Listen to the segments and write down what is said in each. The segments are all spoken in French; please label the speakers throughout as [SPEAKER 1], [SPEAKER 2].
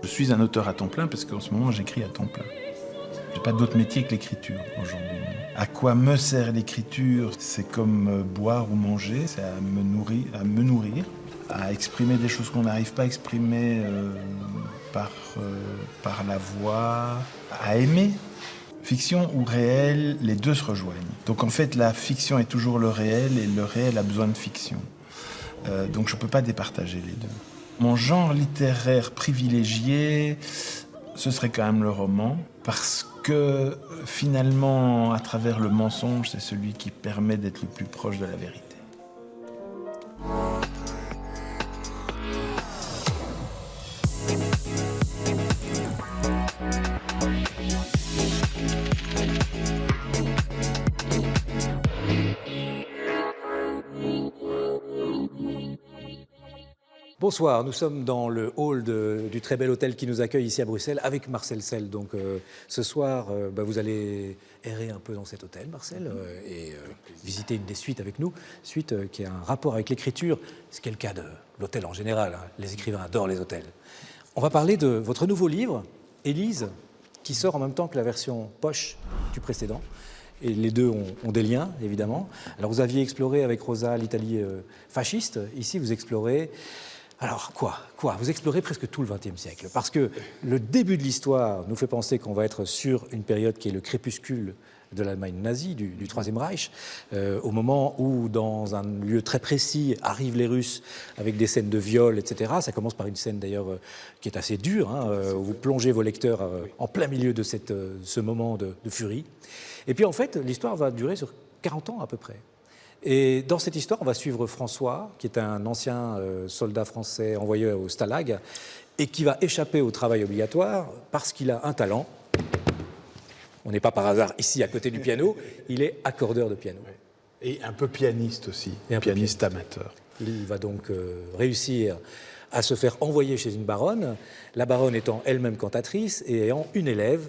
[SPEAKER 1] Je suis un auteur à temps plein parce qu'en ce moment j'écris à temps plein. J'ai pas d'autre métier que l'écriture aujourd'hui. À quoi me sert l'écriture? C'est comme boire ou manger, c'est à me nourrir, à exprimer des choses qu'on n'arrive pas à exprimer par la voix, à aimer. Fiction ou réel, les deux se rejoignent. Donc en fait, la fiction est toujours le réel et le réel a besoin de fiction. Donc je ne peux pas départager les deux. Mon genre littéraire privilégié, ce serait quand même le roman, parce que finalement, à travers le mensonge, c'est celui qui permet d'être le plus proche de la vérité.
[SPEAKER 2] Bonsoir, nous sommes dans le hall du très bel hôtel qui nous accueille ici à Bruxelles avec Marcel Sel. Donc ce soir, vous allez errer un peu dans cet hôtel, Marcel, et visiter une des suites avec nous, suite qui a un rapport avec l'écriture, ce qui est le cas de l'hôtel en général. Hein. Les écrivains adorent les hôtels. On va parler de votre nouveau livre, Élise, qui sort en même temps que la version poche du précédent. Et les deux ont des liens, évidemment. Alors vous aviez exploré avec Rosa l'Italie fasciste. Ici, vous explorez... Alors, quoi? Vous explorez presque tout le XXe siècle. Parce que le début de l'histoire nous fait penser qu'on va être sur une période qui est le crépuscule de l'Allemagne nazie, du Troisième Reich, au moment où, dans un lieu très précis, arrivent les Russes avec des scènes de viol, etc. Ça commence par une scène, d'ailleurs, qui est assez dure, hein, où vous plongez vos lecteurs en plein milieu de ce moment de furie. Et puis, en fait, l'histoire va durer sur 40 ans, à peu près. Et dans cette histoire, on va suivre François, qui est un ancien soldat français envoyé au Stalag, et qui va échapper au travail obligatoire parce qu'il a un talent. On n'est pas par hasard ici à côté du piano, il est accordeur de piano.
[SPEAKER 1] Et un peu pianiste aussi, pianiste amateur.
[SPEAKER 2] Il va donc réussir à se faire envoyer chez une baronne, la baronne étant elle-même cantatrice et ayant une élève,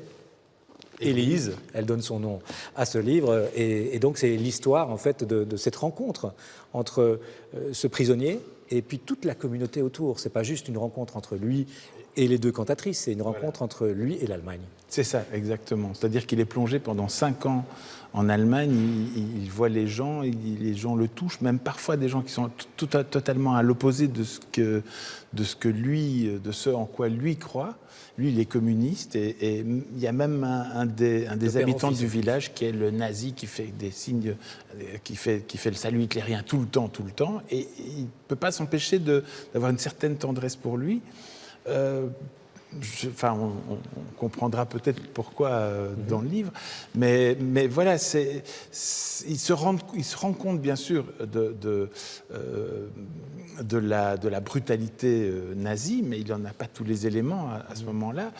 [SPEAKER 2] Élise, elle donne son nom à ce livre, et donc c'est l'histoire en fait de cette rencontre entre ce prisonnier et puis toute la communauté autour. C'est pas juste une rencontre entre lui et les deux cantatrices, c'est une rencontre entre lui et l'Allemagne. C'est
[SPEAKER 1] ça, exactement. C'est-à-dire qu'il est plongé pendant 5 ans en Allemagne, il voit les gens, les gens le touchent, même parfois des gens qui sont totalement à l'opposé de ce en quoi lui croit. Lui, il est communiste et il y a même un des habitants du village qui est le nazi qui fait des signes, qui fait le salut hitlérien tout le temps, et il ne peut pas s'empêcher d'avoir une certaine tendresse pour lui. On comprendra peut-être pourquoi dans le livre, mais voilà, il se rend compte bien sûr de la brutalité nazie, mais il n'en a pas tous les éléments à ce moment-là.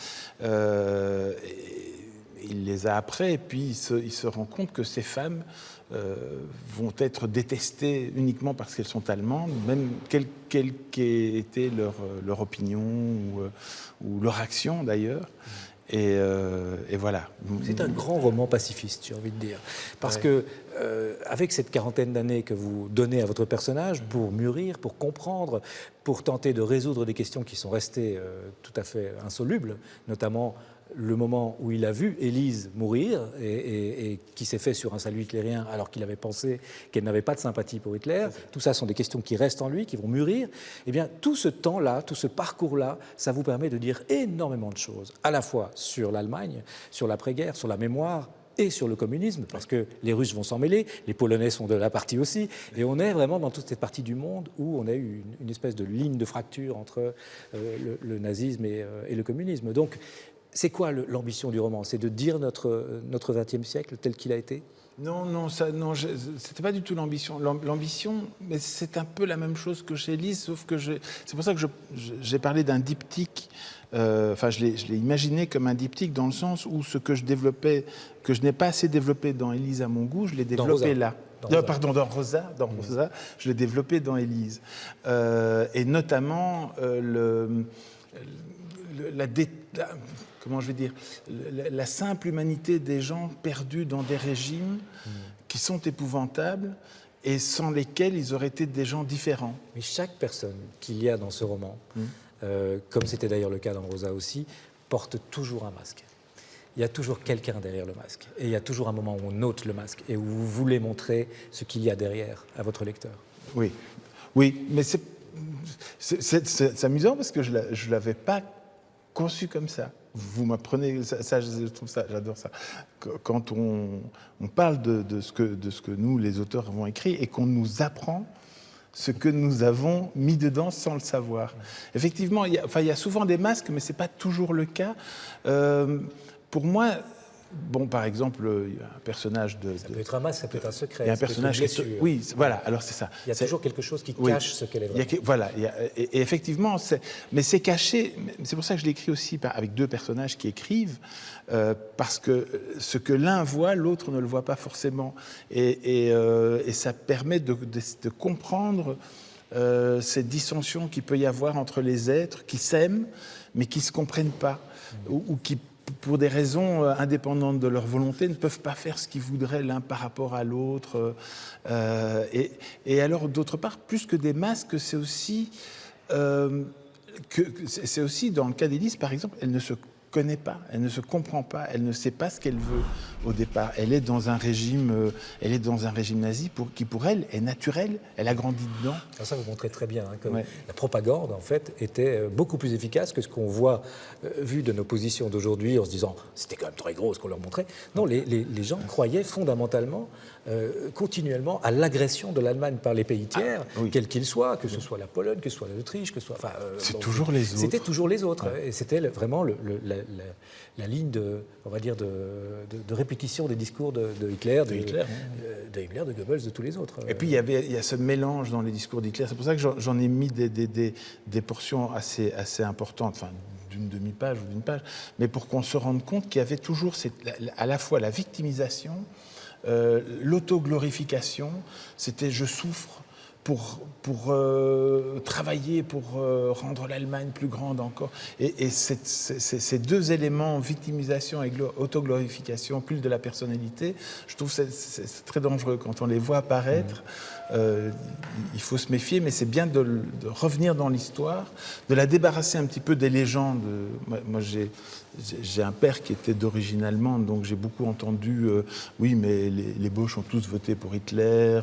[SPEAKER 1] Il les a après, et puis il se rend compte que ces femmes vont être détestées uniquement parce qu'elles sont allemandes, même quelle qu'ait été leur opinion ou leur action d'ailleurs. Et voilà.
[SPEAKER 2] C'est un grand roman pacifiste, j'ai envie de dire. Parce que, avec cette quarantaine d'années que vous donnez à votre personnage pour mûrir, pour comprendre, pour tenter de résoudre des questions qui sont restées tout à fait insolubles, notamment le moment où il a vu Élise mourir et qui s'est fait sur un salut hitlérien alors qu'il avait pensé qu'elle n'avait pas de sympathie pour Hitler. Tout ça sont des questions qui restent en lui, qui vont mûrir. Eh bien, tout ce temps-là, tout ce parcours-là, ça vous permet de dire énormément de choses, à la fois sur l'Allemagne, sur l'après-guerre, sur la mémoire et sur le communisme, parce que les Russes vont s'en mêler, les Polonais sont de la partie aussi, et on est vraiment dans toute cette partie du monde où on a eu une espèce de ligne de fracture entre le nazisme et le communisme. Donc, c'est quoi l'ambition du roman? C'est de dire notre XXe siècle tel qu'il a été?
[SPEAKER 1] Non, c'était pas du tout l'ambition. L'ambition, mais c'est un peu la même chose que chez Élise, sauf que c'est pour ça que j'ai parlé d'un diptyque. Je l'ai imaginé comme un diptyque dans le sens où ce que je développais, que je n'ai pas assez développé dans Élise à mon goût, je l'ai développé là. Dans Rosa, je l'ai développé dans Élise. Et notamment comment je vais dire, la simple humanité des gens perdus dans des régimes qui sont épouvantables et sans lesquels ils auraient été des gens différents.
[SPEAKER 2] Mais chaque personne qu'il y a dans ce roman comme c'était d'ailleurs le cas dans Rosa aussi, porte toujours un masque. Il y a toujours quelqu'un derrière le masque. Et il y a toujours un moment où on ôte le masque et où vous voulez montrer ce qu'il y a derrière à votre lecteur.
[SPEAKER 1] Oui, oui, mais c'est amusant parce que je ne l'avais pas conçu comme ça. Vous m'apprenez, ça, je trouve ça, j'adore ça. Quand on parle de ce que nous, les auteurs, avons écrit et qu'on nous apprend ce que nous avons mis dedans sans le savoir. Effectivement, il y a souvent des masques, mais ce n'est pas toujours le cas. Pour moi, bon, par exemple, il y a un personnage
[SPEAKER 2] Ça peut être un masque, ça peut être un secret.
[SPEAKER 1] Il y a un personnage oui, voilà, alors c'est ça.
[SPEAKER 2] Il y a toujours quelque chose qui cache ce qu'elle est vraiment.
[SPEAKER 1] Voilà, et effectivement, mais c'est caché. C'est pour ça que je l'écris aussi avec deux personnages qui écrivent, parce que ce que l'un voit, l'autre ne le voit pas forcément. Et ça permet de comprendre cette dissension qu'il peut y avoir entre les êtres qui s'aiment, mais qui ne se comprennent pas, ou qui, pour des raisons indépendantes de leur volonté, ne peuvent pas faire ce qu'ils voudraient l'un par rapport à l'autre. Et alors, d'autre part, plus que des masques, c'est aussi, dans le cas d'Élise, par exemple, elle ne se connaît pas, elle ne se comprend pas, elle ne sait pas ce qu'elle veut au départ. Elle est dans un régime, nazi qui pour elle est naturel. Elle a grandi dedans.
[SPEAKER 2] Alors ça, vous montrez très bien que la propagande, en fait, était beaucoup plus efficace que ce qu'on voit vu de nos positions d'aujourd'hui, en se disant c'était quand même très gros ce qu'on leur montrait. Non, les gens croyaient fondamentalement, continuellement, à l'agression de l'Allemagne par les pays tiers, quels qu'ils soient, que ce soit la Pologne, que ce soit l'Autriche, que ce soit.
[SPEAKER 1] C'est toujours les autres.
[SPEAKER 2] C'était toujours les autres, et c'était vraiment la ligne de répétition des discours de Hitler, de Himmler, de Goebbels, de tous les autres.
[SPEAKER 1] Et puis il y a ce mélange dans les discours d'Hitler. C'est pour ça que j'en ai mis des portions assez importantes, enfin d'une demi-page ou d'une page, mais pour qu'on se rende compte qu'il y avait toujours à la fois la victimisation, l'autoglorification. C'était je souffre pour travailler, pour rendre l'Allemagne plus grande encore. Et ces deux éléments, victimisation et autoglorification, culte de la personnalité, je trouve que c'est très dangereux. Quand on les voit apparaître, il faut se méfier, mais c'est bien de revenir dans l'histoire, de la débarrasser un petit peu des légendes. Moi j'ai un père qui était d'origine allemande, donc j'ai beaucoup entendu oui, mais les Boches ont tous voté pour Hitler,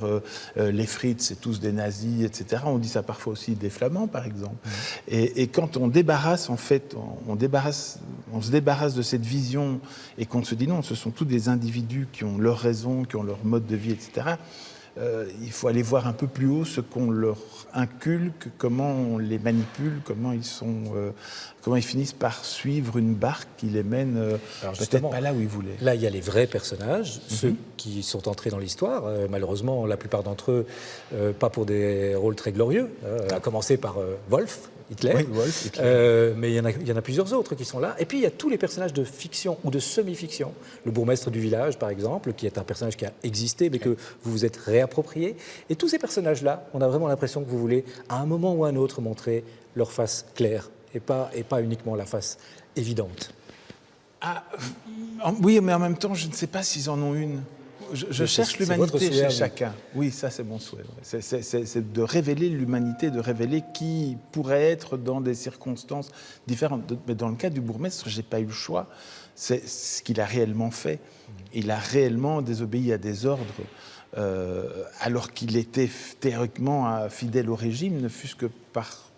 [SPEAKER 1] les Fritz, c'est tous des nazis, etc. On dit ça parfois aussi des Flamands, par exemple. Et quand on débarrasse, en fait, on se débarrasse de cette vision et qu'on se dit non, ce sont tous des individus qui ont leur raison, qui ont leur mode de vie, etc. Il faut aller voir un peu plus haut ce qu'on leur inculque, comment on les manipule, comment ils finissent par suivre une barque qui les mène peut-être pas là où ils voulaient.
[SPEAKER 2] Là, il y a les vrais personnages, ceux qui sont entrés dans l'histoire. Malheureusement, la plupart d'entre eux, pas pour des rôles très glorieux, à commencer par Wolf. Hitler, mais il y en a plusieurs autres qui sont là. Et puis il y a tous les personnages de fiction ou de semi-fiction. Le bourgmestre du village, par exemple, qui est un personnage qui a existé, mais que vous vous êtes réapproprié. Et tous ces personnages-là, on a vraiment l'impression que vous voulez, à un moment ou à un autre, montrer leur face claire et pas uniquement la face évidente.
[SPEAKER 1] Oui, mais en même temps, je ne sais pas s'ils en ont une. Je cherche l'humanité chez chacun. Oui, ça c'est mon souhait. C'est de révéler l'humanité, de révéler qui pourrait être dans des circonstances différentes. Mais dans le cas du bourgmestre, je n'ai pas eu le choix. C'est ce qu'il a réellement fait. Il a réellement désobéi à des ordres, alors qu'il était théoriquement fidèle au régime, ne fût-ce que par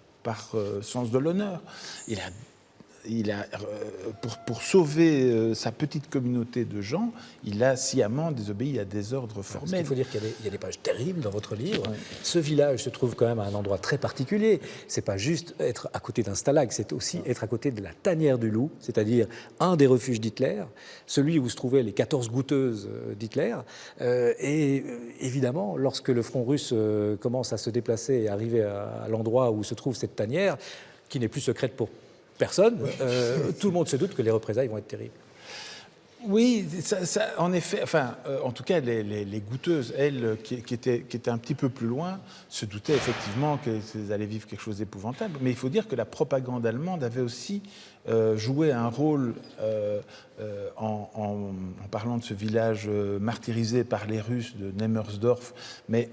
[SPEAKER 1] sens de l'honneur. Pour sauver sa petite communauté de gens, il a sciemment désobéi à des ordres formels.
[SPEAKER 2] Il faut dire qu'il y a des pages terribles dans votre livre. Oui. Ce village se trouve quand même à un endroit très particulier. C'est pas juste être à côté d'un stalag, c'est aussi être à côté de la tanière du loup, c'est-à-dire un des refuges d'Hitler, celui où se trouvaient les 14 goûteuses d'Hitler. Et évidemment, lorsque le front russe commence à se déplacer et arriver à l'endroit où se trouve cette tanière, qui n'est plus secrète pour personne, tout le monde se doute que les représailles vont être terribles.
[SPEAKER 1] Oui, en effet, en tout cas, les goûteuses, elles, qui étaient un petit peu plus loin, se doutaient effectivement qu'elles allaient vivre quelque chose d'épouvantable. Mais il faut dire que la propagande allemande avait aussi joué un rôle en parlant de ce village martyrisé par les Russes de Nemmersdorf. Mais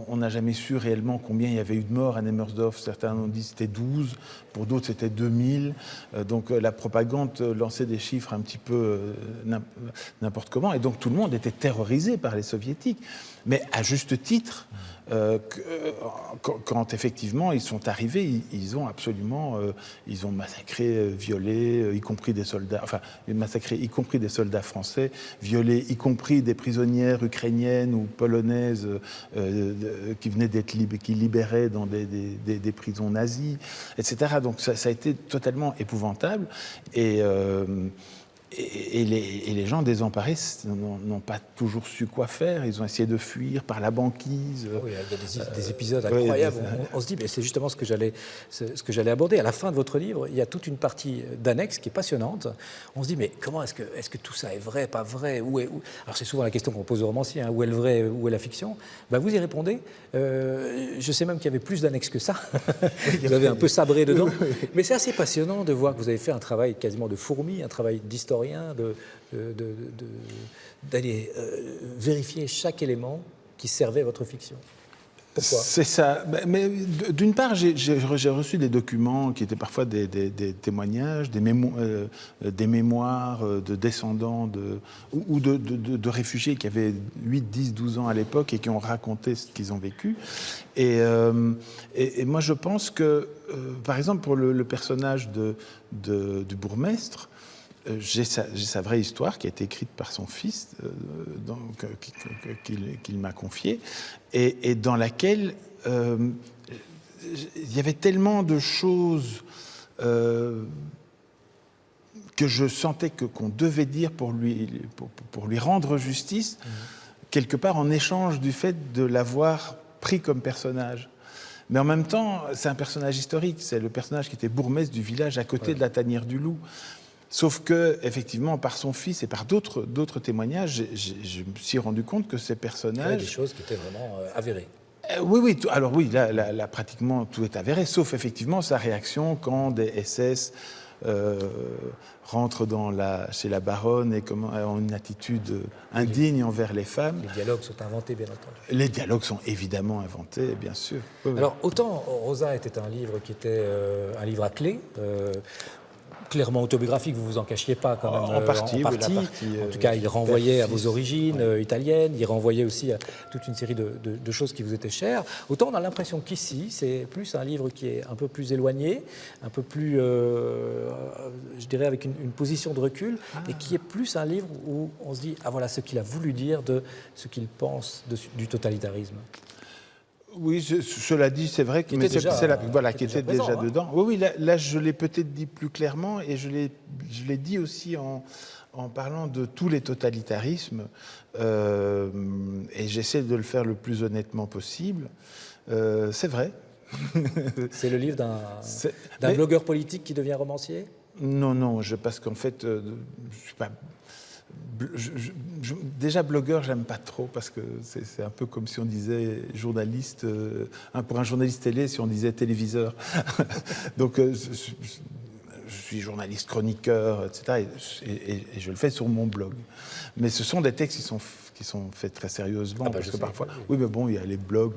[SPEAKER 1] on n'a jamais su réellement combien il y avait eu de morts à Nemmersdorf. Certains ont dit que c'était 12, pour d'autres c'était 2000. Donc la propagande lançait des chiffres un petit peu n'importe comment. Et donc tout le monde était terrorisé par les soviétiques. Mais à juste titre, quand effectivement ils sont arrivés, ils ont absolument, ils ont massacré, violé, y compris des soldats, enfin massacré y compris des soldats français, violé y compris des prisonnières ukrainiennes ou polonaises qui venaient qui libéraient dans des prisons nazies, etc. Donc ça a été totalement épouvantable et les gens désemparés n'ont pas toujours su quoi faire. Ils ont essayé de fuir par la banquise.
[SPEAKER 2] Oui, il y a des épisodes incroyables. On se dit, mais c'est justement ce que j'allais aborder. À la fin de votre livre, il y a toute une partie d'annexe qui est passionnante. On se dit, mais comment est-ce que tout ça est vrai, pas vrai? Alors c'est souvent la question qu'on pose aux romanciers, où est le vrai, où est la fiction? Ben, vous y répondez. Je sais même qu'il y avait plus d'annexes que ça. Vous avez un peu sabré dedans. Mais c'est assez passionnant de voir que vous avez fait un travail quasiment de fourmi, un travail d'historien, d'aller vérifier chaque élément qui servait à votre fiction. Pourquoi ?
[SPEAKER 1] C'est ça. Mais d'une part, j'ai reçu des documents qui étaient parfois des témoignages, des mémoires de descendants ou de réfugiés qui avaient 8, 10, 12 ans à l'époque et qui ont raconté ce qu'ils ont vécu. Et moi, je pense que, par exemple, pour le personnage du bourgmestre, j'ai sa vraie histoire qui a été écrite par son fils, qu'il m'a confiée, et dans laquelle il y avait tellement de choses que je sentais qu'on devait dire pour lui rendre justice, quelque part en échange du fait de l'avoir pris comme personnage. Mais en même temps, c'est un personnage historique, c'est le personnage qui était bourgmestre du village à côté de la Tanière du Loup. Sauf que, effectivement, par son fils et par d'autres témoignages, je me suis rendu compte que ces personnages... Il y avait
[SPEAKER 2] des choses qui étaient vraiment avérées.
[SPEAKER 1] Oui. Alors oui, là, pratiquement tout est avéré, sauf effectivement sa réaction quand des SS rentrent chez la baronne et ont une attitude indigne envers les femmes.
[SPEAKER 2] Les dialogues sont inventés, bien entendu.
[SPEAKER 1] Les dialogues sont évidemment inventés, bien sûr. Oui.
[SPEAKER 2] Alors, autant Rosa était un livre qui était un livre à clé, clairement autobiographique, vous vous en cachiez pas quand même.
[SPEAKER 1] En partie.
[SPEAKER 2] En tout cas, il renvoyait à vos origines italiennes, il renvoyait aussi à toute une série de choses qui vous étaient chères. Autant on a l'impression qu'ici, c'est plus un livre qui est un peu plus éloigné, un peu plus, je dirais, avec une position de recul, et qui est plus un livre où on se dit, ah voilà ce qu'il a voulu dire de ce qu'il pense du totalitarisme.
[SPEAKER 1] Oui, cela dit, c'est vrai que
[SPEAKER 2] qui était
[SPEAKER 1] déjà dedans. Oui, là, je l'ai peut-être dit plus clairement et je l'ai dit aussi en parlant de tous les totalitarismes et j'essaie de le faire le plus honnêtement possible. C'est vrai.
[SPEAKER 2] C'est le livre d'un blogueur politique qui devient romancier ?
[SPEAKER 1] Non, parce qu'en fait, je suis pas... Déjà blogueur, j'aime pas trop parce que c'est un peu comme si on disait journaliste, pour un journaliste télé, si on disait téléviseur. Donc je suis journaliste, chroniqueur, etc. Et je le fais sur mon blog. Mais ce sont des textes qui sont faits très sérieusement, parce que parfois, oui, mais bon, il y a les blogs.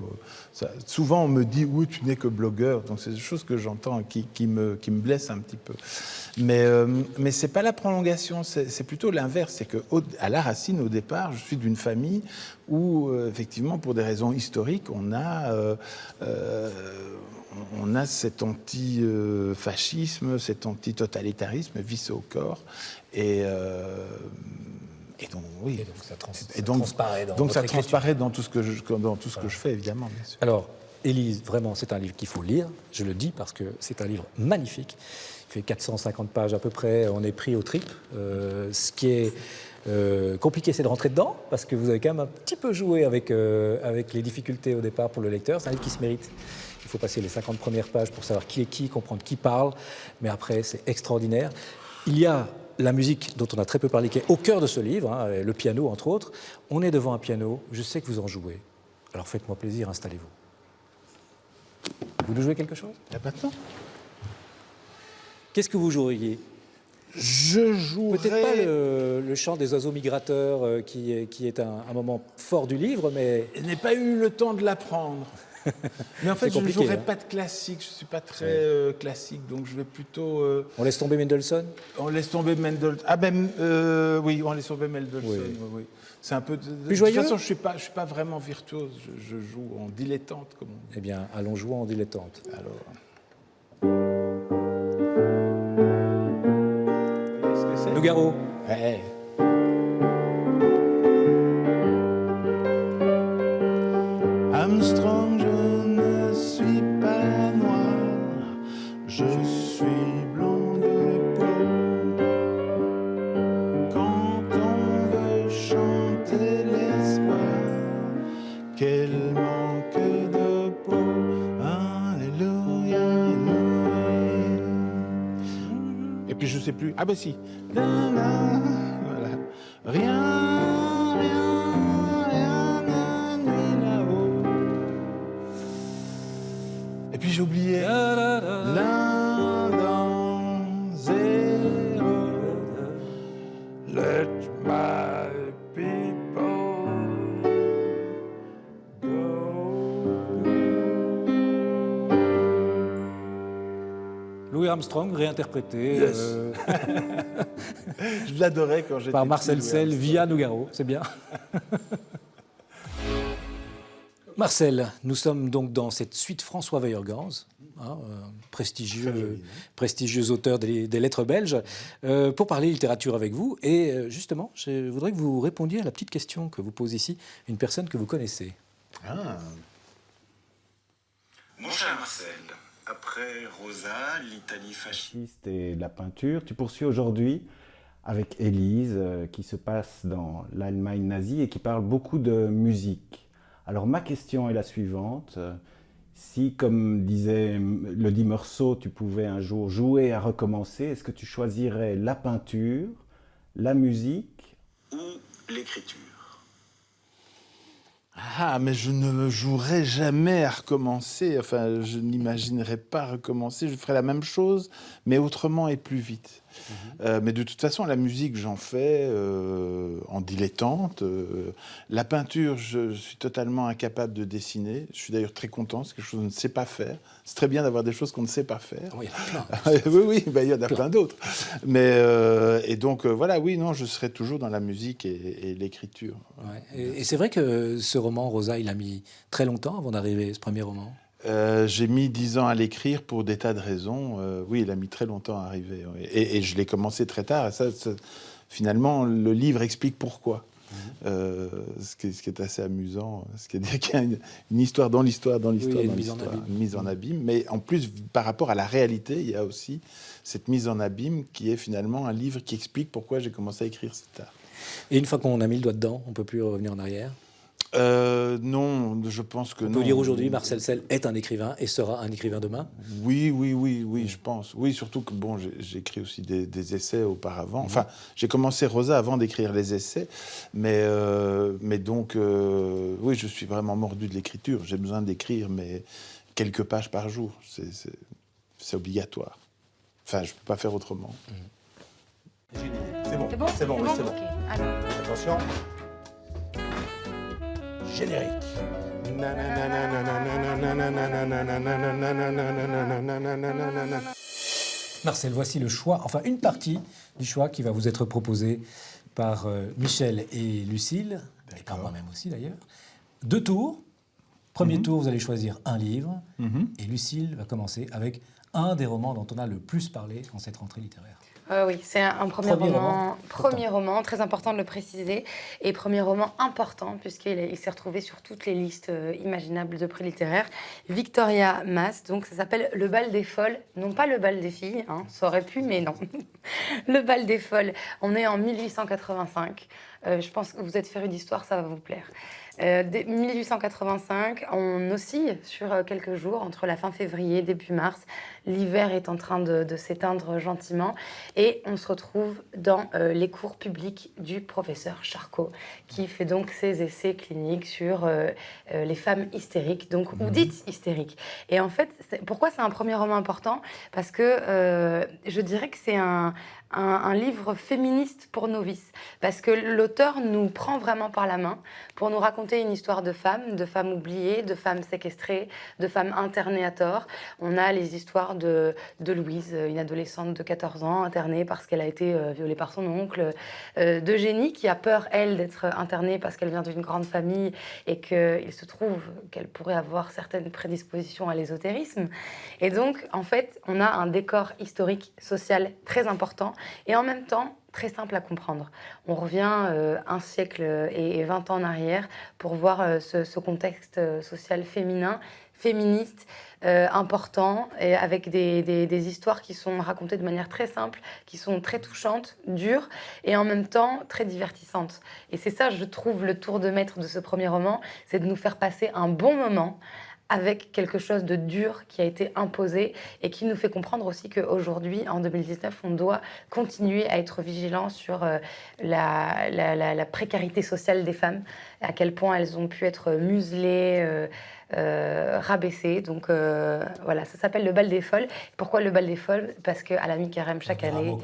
[SPEAKER 1] Souvent, on me dit, oui, tu n'es que blogueur. Donc, c'est des choses que j'entends qui me blessent un petit peu. Mais c'est pas la prolongation, c'est plutôt l'inverse. C'est que, à la racine, au départ, je suis d'une famille où, effectivement, pour des raisons historiques, on a cet anti-fascisme, cet anti-totalitarisme vissé au corps. Et donc, oui.
[SPEAKER 2] Et donc ça
[SPEAKER 1] transparaît dans tout ce que je fais, évidemment. Bien sûr.
[SPEAKER 2] Alors, Élise, vraiment, c'est un livre qu'il faut lire. Je le dis parce que c'est un livre magnifique. Il fait 450 pages à peu près. On est pris aux tripes. Ce qui est compliqué, c'est de rentrer dedans parce que vous avez quand même un petit peu joué avec les difficultés au départ pour le lecteur. C'est un livre qui se mérite. Il faut passer les 50 premières pages pour savoir qui est qui, comprendre qui parle. Mais après, c'est extraordinaire. Il y a la musique dont on a très peu parlé, qui est au cœur de ce livre, le piano entre autres. On est devant un piano, je sais que vous en jouez. Alors faites-moi plaisir, installez-vous. Vous nous jouez quelque chose ?
[SPEAKER 1] Il n'y a pas de temps.
[SPEAKER 2] Qu'est-ce que vous joueriez ?
[SPEAKER 1] Je jouerais...
[SPEAKER 2] Peut-être pas le chant des oiseaux migrateurs qui est un moment fort du livre, mais...
[SPEAKER 1] Je n'ai pas eu le temps de l'apprendre. Mais en fait, je ne jouerai pas de classique. Je ne suis pas très classique, donc je vais plutôt...
[SPEAKER 2] On laisse tomber Mendelssohn?
[SPEAKER 1] On laisse tomber Mendelssohn. Ah ben, oui, on laisse tomber Mendelssohn. Oui. C'est un peu...
[SPEAKER 2] Plus joyeux?
[SPEAKER 1] De toute façon, je suis pas vraiment virtuose. Je joue en dilettante, comme on dit.
[SPEAKER 2] Eh bien, allons jouer en dilettante.
[SPEAKER 1] Alors... Vous voyez ce que c'est?
[SPEAKER 2] Nougaro.
[SPEAKER 1] Ouais. Armstrong, je ne suis pas noir, je suis blanc de peau. Quand on veut chanter l'espoir, quel manque de peau. Alléluia, alléluia. Et puis je sais plus. Ah ben si. Voilà. Rien, rien, la nuit là-haut. Et puis j'ai oublié. L'un dans zéro. Let my people go.
[SPEAKER 2] Louis Armstrong, réinterprété
[SPEAKER 1] Yes. Je l'adorais quand j'étais
[SPEAKER 2] par Marcel
[SPEAKER 1] petit,
[SPEAKER 2] Sell
[SPEAKER 1] ouais.
[SPEAKER 2] via Nougaro, c'est bien. Marcel, nous sommes donc dans cette suite François Weyergans, prestigieux auteur des lettres belges, pour parler littérature avec vous. Et justement, je voudrais que vous répondiez à la petite question que vous pose ici une personne que vous connaissez.
[SPEAKER 1] Ah.
[SPEAKER 3] Mon cher Marcel, après Rosa, l'Italie fasciste
[SPEAKER 4] Et de la peinture, tu poursuis aujourd'hui avec Élise, qui se passe dans l'Allemagne nazie et qui parle beaucoup de musique. Alors ma question est la suivante. Si, comme le dit Meursault, tu pouvais un jour jouer à recommencer, est-ce que tu choisirais la peinture, la musique
[SPEAKER 3] ou l'écriture.
[SPEAKER 1] Ah, mais je ne jouerai jamais à recommencer. Enfin, je n'imaginerai pas recommencer. Je ferai la même chose, mais autrement et plus vite. Mais de toute façon, la musique, j'en fais en dilettante. La peinture, je suis totalement incapable de dessiner. Je suis d'ailleurs très content, c'est quelque chose que je ne sais pas faire. C'est très bien d'avoir des choses qu'on ne sait pas faire.
[SPEAKER 2] Oh, il y en a plein.
[SPEAKER 1] Oui, ben, il y en a plein d'autres. Mais, et donc, voilà, oui, non, je serai toujours dans la musique et l'écriture.
[SPEAKER 2] Ouais. Et c'est vrai que ce roman, Rosa, il a mis très longtemps avant d'arriver, ce premier roman.
[SPEAKER 1] J'ai mis 10 ans à l'écrire pour des tas de raisons. Oui, il a mis très longtemps à arriver. Oui. Et je l'ai commencé très tard. Et ça, finalement, le livre explique pourquoi. Ce qui est assez amusant. C'est-à-dire qu'il y a une histoire dans l'histoire, dans l'histoire,
[SPEAKER 2] Oui,
[SPEAKER 1] dans l'histoire. Une mise en abîme. Mais en plus, par rapport à la réalité, il y a aussi cette mise en abîme qui est finalement un livre qui explique pourquoi j'ai commencé à écrire si tard.
[SPEAKER 2] Et une fois qu'on a mis le doigt dedans, on ne peut plus revenir en arrière.
[SPEAKER 1] Non, je pense que
[SPEAKER 2] on
[SPEAKER 1] non.
[SPEAKER 2] peut dire aujourd'hui, Marcel Sell est un écrivain et sera un écrivain demain.
[SPEAKER 1] Oui, je pense. Oui, surtout que bon, j'ai écrit aussi des essais auparavant. Enfin, j'ai commencé Rosa avant d'écrire les essais, mais donc, oui, je suis vraiment mordu de l'écriture. J'ai besoin d'écrire, mais quelques pages par jour, c'est obligatoire. Enfin, je peux pas faire autrement.
[SPEAKER 5] C'est bon, c'est bon. Ok, alors.
[SPEAKER 6] Attention. Générique.
[SPEAKER 2] Marcel, voici le choix, enfin une partie du choix qui va vous être proposé par Michel et Lucille, et par moi-même aussi d'ailleurs. 2 tours. Premier tour, vous allez choisir un livre, et Lucille va commencer avec un des romans dont on a le plus parlé en cette rentrée littéraire.
[SPEAKER 5] Oui, c'est un premier roman, très important de le préciser, et premier roman important, puisqu'il s'est retrouvé sur toutes les listes imaginables de prix littéraires. Victoria Mass, donc ça s'appelle Le bal des folles, non pas le bal des filles, hein, ça aurait pu, mais non. Le bal des folles, on est en 1885. Je pense que vous êtes féru d'histoire, ça va vous plaire. Dès 1885, on oscille sur quelques jours, entre la fin février et début mars. L'hiver est en train de s'éteindre gentiment et on se retrouve dans les cours publics du professeur Charcot, qui fait donc ses essais cliniques sur les femmes hystériques, donc ou dites hystériques. Et en fait, pourquoi c'est un premier roman important? Parce que je dirais que c'est un livre féministe pour novices, parce que l'auteur nous prend vraiment par la main pour nous raconter une histoire de femmes oubliées, de femmes séquestrées, de femmes internées à tort. On a les histoires de Louise, une adolescente de 14 ans, internée parce qu'elle a été violée par son oncle, d'Eugénie qui a peur, elle, d'être internée parce qu'elle vient d'une grande famille et qu'il se trouve qu'elle pourrait avoir certaines prédispositions à l'ésotérisme. Et donc, en fait, on a un décor historique, social très important et en même temps très simple à comprendre. On revient un siècle et 20 ans en arrière pour voir ce contexte social féminin, féministe, important, et avec des histoires qui sont racontées de manière très simple, qui sont très touchantes, dures, et en même temps très divertissantes. Et c'est ça, je trouve, le tour de maître de ce premier roman, c'est de nous faire passer un bon moment avec quelque chose de dur qui a été imposé et qui nous fait comprendre aussi qu'aujourd'hui, en 2019, on doit continuer à être vigilant sur la précarité sociale des femmes, à quel point elles ont pu être muselées, rabaissées. Donc voilà, ça s'appelle Le Bal des Folles. Pourquoi Le Bal des Folles? Parce qu'à la mi-carême, chaque année...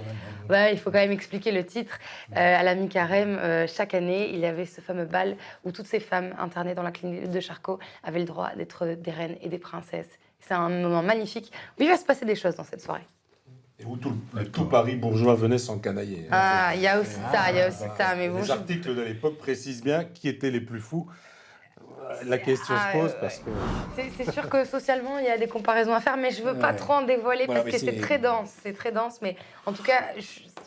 [SPEAKER 5] Ouais, il faut quand même expliquer le titre. À la mi-carême, chaque année, il y avait ce fameux bal où toutes ces femmes internées dans la clinique de Charcot avaient le droit d'être des reines et des princesses. C'est un moment magnifique où il va se passer des choses dans cette soirée.
[SPEAKER 6] Et où tout Paris bourgeois venait s'encanailler.
[SPEAKER 5] Ah, il y a aussi ça, il y a aussi ça. Mais bon,
[SPEAKER 6] les articles de l'époque précisent bien qui étaient les plus fous. La question se pose parce que...
[SPEAKER 5] C'est sûr que socialement, il y a des comparaisons à faire, mais je ne veux pas trop en dévoiler parce que c'est très dense. C'est très dense, mais en tout cas, je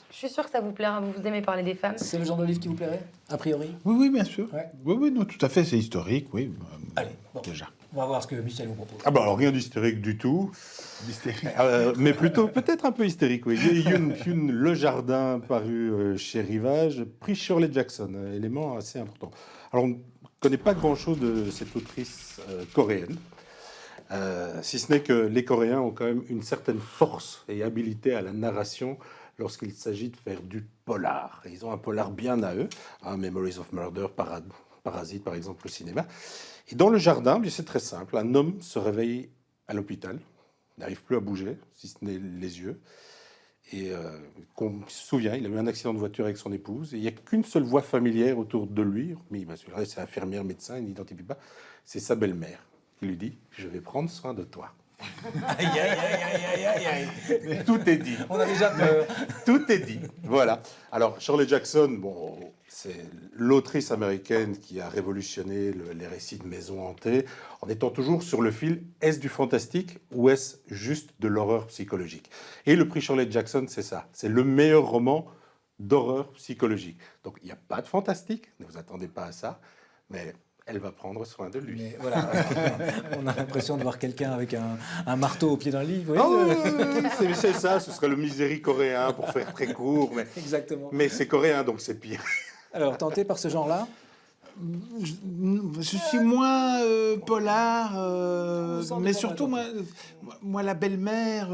[SPEAKER 5] suis sûre que ça vous plaira. Vous aimez parler des femmes.
[SPEAKER 2] C'est le genre de livre qui vous plairait, a priori?
[SPEAKER 1] Oui, bien sûr.
[SPEAKER 2] Ouais.
[SPEAKER 1] Oui, non, tout à fait, c'est historique, oui.
[SPEAKER 2] Allez, bon.
[SPEAKER 1] Déjà.
[SPEAKER 2] On va voir ce que Michel vous propose.
[SPEAKER 6] Ah bah alors rien d'hystérique du tout. Mais plutôt peut-être un peu hystérique, oui. Yun Le Jardin, paru chez Rivage, prix Shirley Jackson, élément assez important. Alors on ne connaît pas grand-chose de cette autrice coréenne, si ce n'est que les Coréens ont quand même une certaine force et habileté à la narration lorsqu'il s'agit de faire du polar. Et ils ont un polar bien à eux, Memories of Murder, Parasite par exemple au cinéma. Et dans Le Jardin, c'est très simple, un homme se réveille à l'hôpital, n'arrive plus à bouger, si ce n'est les yeux, et qu'on se souvient, il a eu un accident de voiture avec son épouse, et il n'y a qu'une seule voix familière autour de lui, mais c'est infirmière, médecin, il n'identifie pas, c'est sa belle-mère qui lui dit « Je vais prendre soin de toi ».
[SPEAKER 2] Aïe, aïe, aïe, aïe, aïe, aïe.
[SPEAKER 6] Tout est dit.
[SPEAKER 2] On a déjà peur.
[SPEAKER 6] Tout est dit. Voilà. Alors, Shirley Jackson, bon, c'est l'autrice américaine qui a révolutionné les récits de maisons hantées, en étant toujours sur le fil, est-ce du fantastique ou est-ce juste de l'horreur psychologique? Et le prix Shirley Jackson, c'est ça. C'est le meilleur roman d'horreur psychologique. Donc, il n'y a pas de fantastique, ne vous attendez pas à ça, mais... elle va prendre soin de lui.
[SPEAKER 2] Mais voilà, on a l'impression de voir quelqu'un avec un marteau au pied d'un lit.
[SPEAKER 6] C'est ça, ce serait le misérie coréen pour faire très court. Mais,
[SPEAKER 2] exactement.
[SPEAKER 6] Mais c'est coréen, donc c'est pire.
[SPEAKER 2] Alors, tenté par ce genre-là?
[SPEAKER 1] Je suis moins polar, mais surtout moi la belle-mère,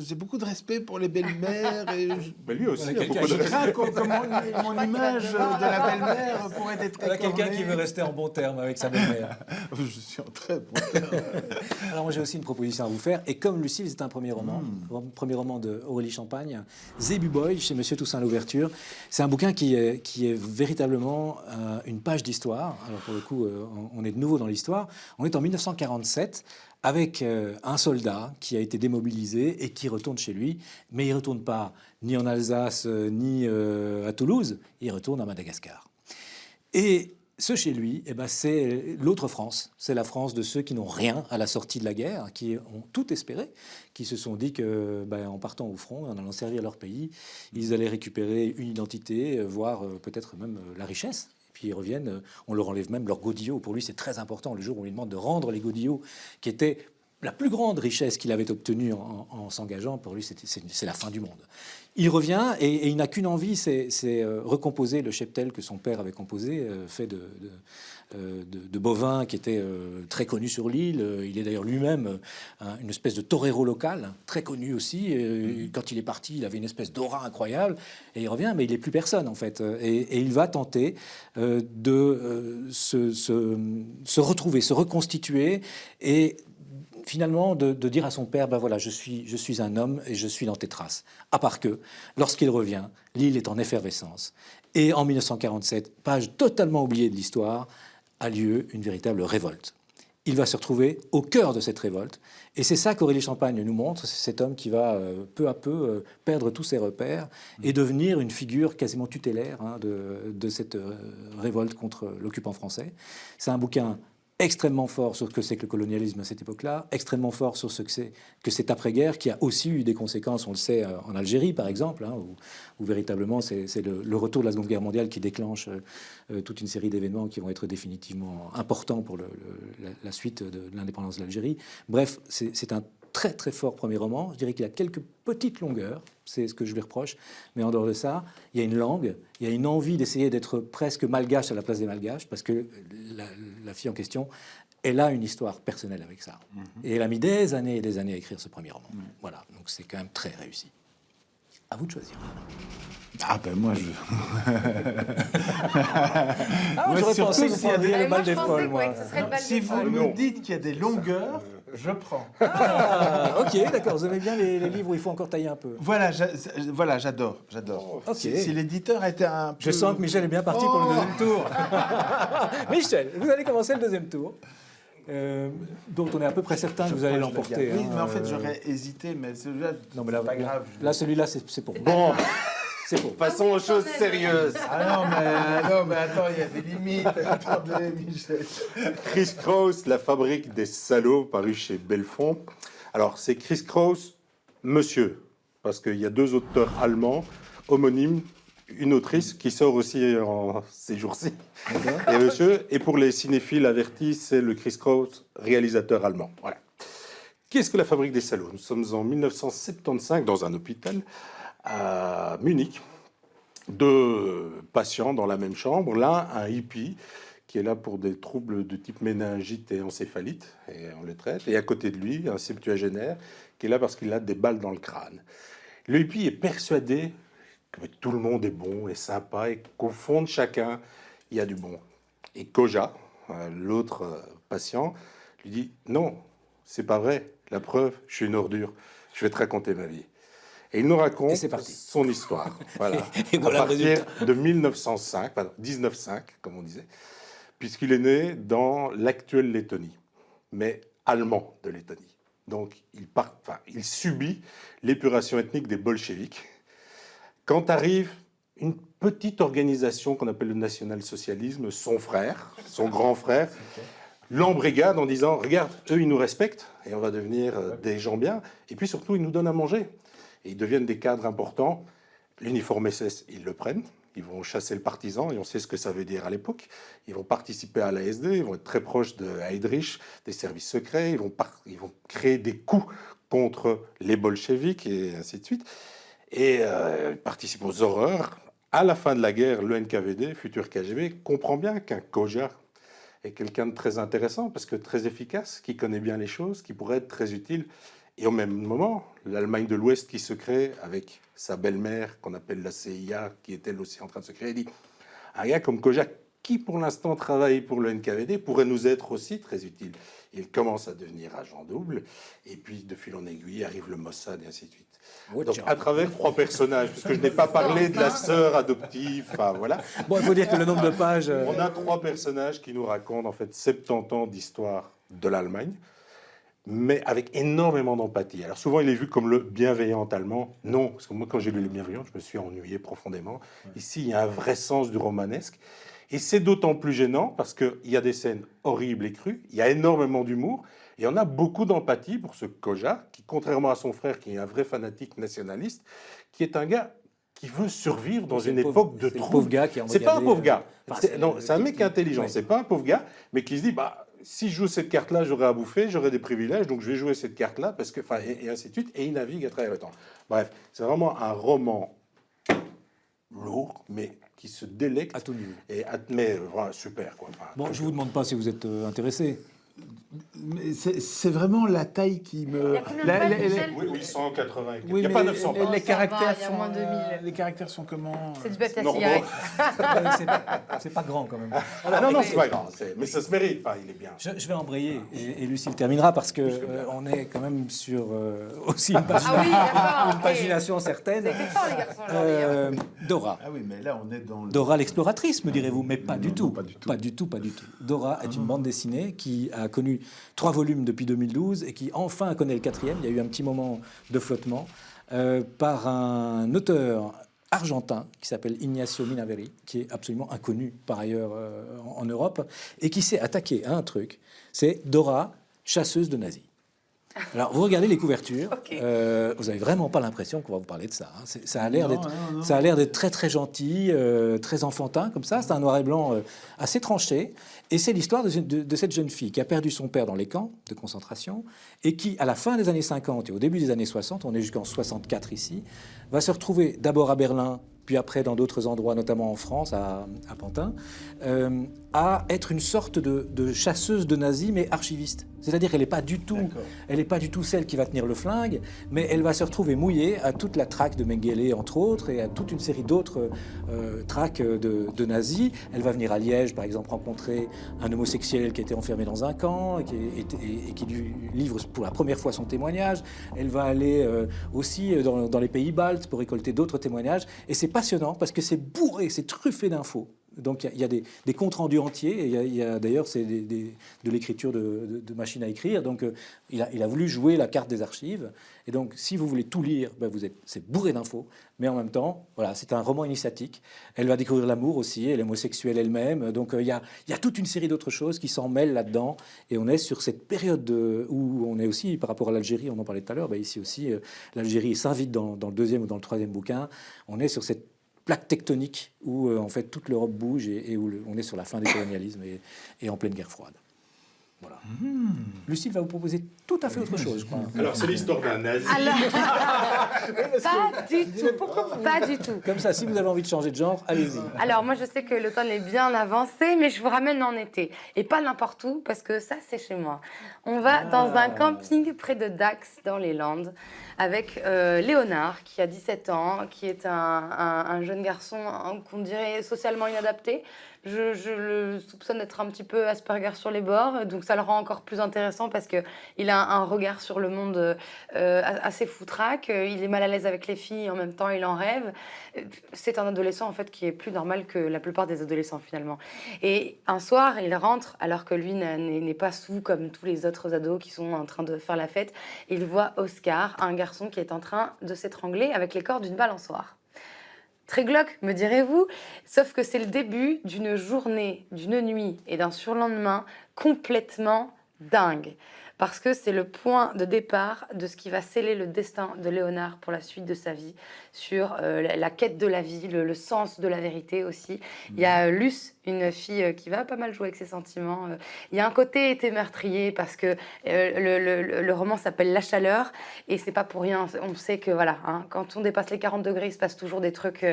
[SPEAKER 1] j'ai beaucoup de respect pour les belles-mères.
[SPEAKER 6] Mais lui aussi,
[SPEAKER 2] il y a beaucoup de
[SPEAKER 1] je crains que mon image de la belle-mère pourrait être
[SPEAKER 2] il y a quelqu'un qui veut rester en bon terme avec sa belle-mère.
[SPEAKER 1] Je suis en très bon terme.
[SPEAKER 2] Alors moi j'ai aussi une proposition à vous faire. Et comme Lucille, c'est un premier roman, premier roman de Aurélie Champagne, Zébu Boy chez Monsieur Toussaint Louverture. C'est un bouquin qui est véritablement une page d'histoire. Alors pour le coup, on est de nouveau dans l'histoire. On est en 1947 avec un soldat qui a été démobilisé et qui retourne chez lui. Mais il ne retourne pas ni en Alsace, ni à Toulouse. Il retourne à Madagascar. Et ce chez lui, eh ben, c'est l'autre France. C'est la France de ceux qui n'ont rien à la sortie de la guerre, qui ont tout espéré, qui se sont dit que, en partant au front, en allant servir leur pays, ils allaient récupérer une identité, voire peut-être même la richesse. Puis ils reviennent, on leur enlève même leurs godillots. Pour lui, c'est très important. Le jour où on lui demande de rendre les godillots qui étaient la plus grande richesse qu'il avait obtenue en s'engageant. Pour lui, c'est la fin du monde. Il revient et il n'a qu'une envie, c'est recomposer le cheptel que son père avait composé, fait de bovins qui était très connu sur l'île. Il est d'ailleurs lui-même une espèce de torero local, très connu aussi. Quand il est parti, il avait une espèce d'aura incroyable. Et il revient, mais il n'est plus personne, en fait. Et il va tenter de se retrouver, se reconstituer et finalement de dire à son père, ben voilà, je suis un homme et je suis dans tes traces. À part que, lorsqu'il revient, l'île est en effervescence. Et en 1947, page totalement oubliée de l'histoire, a lieu une véritable révolte. Il va se retrouver au cœur de cette révolte. Et c'est ça qu'Aurélie Champagne nous montre, c'est cet homme qui va peu à peu perdre tous ses repères et devenir une figure quasiment tutélaire de cette révolte contre l'occupant français. C'est un bouquin extrêmement fort sur ce que c'est que le colonialisme à cette époque-là, extrêmement fort sur ce que c'est que cette après-guerre, qui a aussi eu des conséquences, on le sait, en Algérie, par exemple, où véritablement c'est le retour de la Seconde Guerre mondiale qui déclenche toute une série d'événements qui vont être définitivement importants pour la suite de l'indépendance de l'Algérie. Bref, c'est un très très fort premier roman. Je dirais qu'il a quelques petites longueurs, c'est ce que je lui reproche, mais en dehors de ça, il y a une langue, il y a une envie d'essayer d'être presque malgache à la place des malgaches, parce que la fille en question, elle a une histoire personnelle avec ça. Et elle a mis des années et des années à écrire ce premier roman. Voilà, donc c'est quand même très réussi. À vous de choisir.
[SPEAKER 1] Ah ben moi je...
[SPEAKER 2] J'aurais pensé que vous prendriez le bal des
[SPEAKER 5] je pensais,
[SPEAKER 2] folles, moi.
[SPEAKER 5] que ce serait le bal
[SPEAKER 1] Si
[SPEAKER 5] des
[SPEAKER 1] vous
[SPEAKER 5] folles.
[SPEAKER 1] me dites qu'il y a des longueurs, je prends.
[SPEAKER 2] Ah, ok, d'accord. Vous aimez bien les livres où il faut encore tailler un peu.
[SPEAKER 1] Voilà, j'adore.
[SPEAKER 2] Ok.
[SPEAKER 1] Si l'éditeur était un peu...
[SPEAKER 2] Je sens que Michel est bien parti pour le deuxième tour. Michel, vous allez commencer le deuxième tour, dont on est à peu près certain que vous allez l'emporter.
[SPEAKER 1] Oui, mais en fait j'aurais hésité, mais celui-là,
[SPEAKER 2] Non, mais là,
[SPEAKER 1] c'est pas grave.
[SPEAKER 2] là celui-là, c'est pour vous.
[SPEAKER 6] Bon,
[SPEAKER 2] C'est pour vous.
[SPEAKER 6] passons aux choses sérieuses.
[SPEAKER 1] Ah non, mais attends, il y a des limites. Attendez, Michel.
[SPEAKER 6] Chris Kraus, La fabrique des salauds, paru chez Belfond. Alors, c'est Chris Kraus, monsieur, parce qu'il y a deux auteurs allemands, homonymes, une autrice qui sort aussi en ces jours-ci. Et monsieur, et pour les cinéphiles avertis, c'est le Chris Kraus, réalisateur allemand. Voilà. Qu'est-ce que La fabrique des salauds? Nous sommes en 1975 dans un hôpital à Munich. Deux patients dans la même chambre. L'un, un hippie, qui est là pour des troubles de type méningite et encéphalite, et on le traite. Et à côté de lui, un septuagénaire, qui est là parce qu'il a des balles dans le crâne. Le hippie est persuadé que tout le monde est bon et sympa, et qu'au fond de chacun, il y a du bon. Et Koja, l'autre patient, lui dit « Non, c'est pas vrai. La preuve, je suis une ordure. Je vais te raconter ma vie. » Et il nous raconte son histoire. Voilà.
[SPEAKER 2] Et voilà
[SPEAKER 6] à partir de 1905, 1905, comme on disait, puisqu'il est né dans l'actuelle Lettonie, mais allemand de Lettonie. Donc il subit l'épuration ethnique des bolcheviks. Quand arrive une petite organisation qu'on appelle le national-socialisme, son frère, son grand frère, l'embrigade en disant « Regarde, eux, ils nous respectent et on va devenir des gens bien. Et puis surtout, ils nous donnent à manger. » Et ils deviennent des cadres importants. L'uniforme SS, ils le prennent. Ils vont chasser le partisan, et on sait ce que ça veut dire à l'époque. Ils vont participer à l'ASD, ils vont être très proches de Heydrich, des services secrets. Ils vont créer des coups contre les bolcheviks, et ainsi de suite. Et ils participent aux horreurs. À la fin de la guerre, le NKVD, futur KGB, comprend bien qu'un Koja est quelqu'un de très intéressant, parce que très efficace, qui connaît bien les choses, qui pourrait être très utile. Et au même moment, l'Allemagne de l'Ouest qui se crée avec sa belle-mère, qu'on appelle la CIA, qui est elle aussi en train de se créer, dit un gars comme Koja, qui pour l'instant travaille pour le NKVD, pourrait nous être aussi très utile. Il commence à devenir agent double, et puis de fil en aiguille arrive le Mossad, et ainsi de suite. Donc à travers trois personnages, parce que je n'ai pas parlé de la sœur adoptive, enfin voilà.
[SPEAKER 2] Bon, il faut dire que le nombre de pages...
[SPEAKER 6] On a trois personnages qui nous racontent en fait 70 ans d'histoire de l'Allemagne, mais avec énormément d'empathie. Alors souvent, il est vu comme le bienveillant allemand. Non, parce que moi, quand j'ai lu Le Bienveillant, je me suis ennuyé profondément. Ici, il y a un vrai sens du romanesque. Et c'est d'autant plus gênant parce qu'il y a des scènes horribles et crues, il y a énormément d'humour, et on a beaucoup d'empathie pour ce Koja, qui, contrairement à son frère, qui est un vrai fanatique nationaliste, qui est un gars qui veut survivre dans une époque de troubles.
[SPEAKER 2] C'est un pauvre gars qui a
[SPEAKER 6] C'est pas un pauvre gars.
[SPEAKER 2] Enfin,
[SPEAKER 6] C'est un mec intelligent. C'est pas un pauvre gars, mais qui se dit, bah, si je joue cette carte-là, j'aurai à bouffer, j'aurai des privilèges, donc je vais jouer cette carte-là, parce que, enfin, et ainsi de suite, et il navigue à travers le temps. Bref, c'est vraiment un roman lourd, mais qui se délecte.
[SPEAKER 2] À tout niveau.
[SPEAKER 6] Mais voilà, super, quoi. Enfin,
[SPEAKER 2] Bon, je vous demande pas si vous êtes intéressé.
[SPEAKER 1] Mais c'est vraiment la taille qui me.
[SPEAKER 5] Il y a combien de pages, Michel
[SPEAKER 6] oui, 880. Il
[SPEAKER 1] Oui,
[SPEAKER 6] n'y a
[SPEAKER 1] mais
[SPEAKER 6] pas 900
[SPEAKER 1] les,
[SPEAKER 6] pages.
[SPEAKER 1] les caractères
[SPEAKER 5] il y a
[SPEAKER 1] sont.
[SPEAKER 5] moins de 2000.
[SPEAKER 1] Les caractères sont comment
[SPEAKER 5] C'est du papier à
[SPEAKER 6] Normaux.
[SPEAKER 5] cigarette.
[SPEAKER 2] C'est pas grand quand même.
[SPEAKER 6] Ah non, c'est pas grave, mais ça se mérite. Enfin, il est bien.
[SPEAKER 2] Je vais embrayer et Lucille terminera parce que on est quand même sur aussi une,
[SPEAKER 5] Ah oui, d'accord.
[SPEAKER 2] une pagination certaine.
[SPEAKER 5] C'est fort, les garçons, aujourd'hui.
[SPEAKER 2] Dora.
[SPEAKER 1] Ah oui, mais là, on est dans le.
[SPEAKER 2] Dora l'exploratrice, me direz-vous, mais pas du
[SPEAKER 1] Non,
[SPEAKER 2] tout.
[SPEAKER 1] non, pas du tout.
[SPEAKER 2] Pas du tout, pas du tout. Dora est une bande dessinée qui a connu 3 volumes depuis 2012 et qui enfin connaît le 4e. Il y a eu un petit moment de flottement par un auteur argentin qui s'appelle Ignacio Minaveri, qui est absolument inconnu par ailleurs en Europe et qui s'est attaqué à un truc, c'est Dora, chasseuse de nazis. Alors, vous regardez les couvertures,
[SPEAKER 5] Ok.
[SPEAKER 2] vous n'avez vraiment pas l'impression qu'on va vous parler de ça. Hein. Ça a l'air
[SPEAKER 1] Non,
[SPEAKER 2] d'être,
[SPEAKER 1] non.
[SPEAKER 2] ça a l'air d'être très très gentil, très enfantin comme ça. C'est un noir et blanc assez tranché, et c'est l'histoire de cette jeune fille qui a perdu son père dans les camps de concentration et qui, à la fin des années 50 et au début des années 60, on est jusqu'en 64 ici, va se retrouver d'abord à Berlin, puis après dans d'autres endroits, notamment en France, à Pantin, à être une sorte de chasseuse de nazis, mais archiviste. C'est-à-dire qu'elle n'est pas du tout celle qui va tenir le flingue, mais elle va se retrouver mouillée à toute la traque de Mengele, entre autres, et à toute une série d'autres traques de nazis. Elle va venir à Liège, par exemple, rencontrer un homosexuel qui était enfermé dans un camp et qui lui livre pour la première fois son témoignage. Elle va aller aussi dans les pays baltes pour récolter d'autres témoignages. Et c'est passionnant parce que c'est bourré, c'est truffé d'infos. Donc il y a des comptes rendus entiers, et il y a d'ailleurs c'est de l'écriture de machine à écrire. Donc il a voulu jouer la carte des archives. Et donc si vous voulez tout lire, ben c'est bourré d'infos, mais en même temps, voilà, c'est un roman initiatique. Elle va découvrir l'amour aussi, et l'homosexuelle elle-même. Donc il y a toute une série d'autres choses qui s'en mêlent là-dedans. Et on est sur cette période où on est aussi, par rapport à l'Algérie, on en parlait tout à l'heure, ben ici aussi, l'Algérie s'invite dans le 2e ou dans le 3e bouquin. On est sur cette plaque tectonique où en fait toute l'Europe bouge et où on est sur la fin du colonialisme et en pleine guerre froide. Voilà. Lucille va vous proposer tout à fait autre chose, je crois.
[SPEAKER 6] Alors, c'est l'histoire d'un nazi.
[SPEAKER 5] Alors, pas du tout. Pas du tout.
[SPEAKER 2] Comme ça, si vous avez envie de changer de genre, allez-y.
[SPEAKER 5] Alors, moi, je sais que l'automne est bien avancé, mais je vous ramène en été. Et pas n'importe où, parce que ça, c'est chez moi. On va dans un camping près de Dax, dans les Landes, avec Léonard, qui a 17 ans, qui est un jeune garçon qu'on dirait socialement inadapté. Je le soupçonne d'être un petit peu Asperger sur les bords, donc ça le rend encore plus intéressant parce qu'il a un regard sur le monde assez foutraque. Il est mal à l'aise avec les filles, en même temps il en rêve. C'est un adolescent en fait qui est plus normal que la plupart des adolescents finalement. Et un soir, il rentre alors que lui n'est pas saoul comme tous les autres ados qui sont en train de faire la fête. Il voit Oscar, un garçon qui est en train de s'étrangler avec les cordes d'une balançoire. Très glauque, me direz-vous, sauf que c'est le début d'une journée, d'une nuit et d'un surlendemain complètement dingue. Parce que c'est le point de départ de ce qui va sceller le destin de Léonard pour la suite de sa vie, sur la quête de la vie, le sens de la vérité aussi. Il y a Luce, une fille qui va pas mal jouer avec ses sentiments. Il y a un côté été meurtrier parce que le roman s'appelle La Chaleur et c'est pas pour rien. On sait que voilà, hein, quand on dépasse les 40 degrés, il se passe toujours des trucs...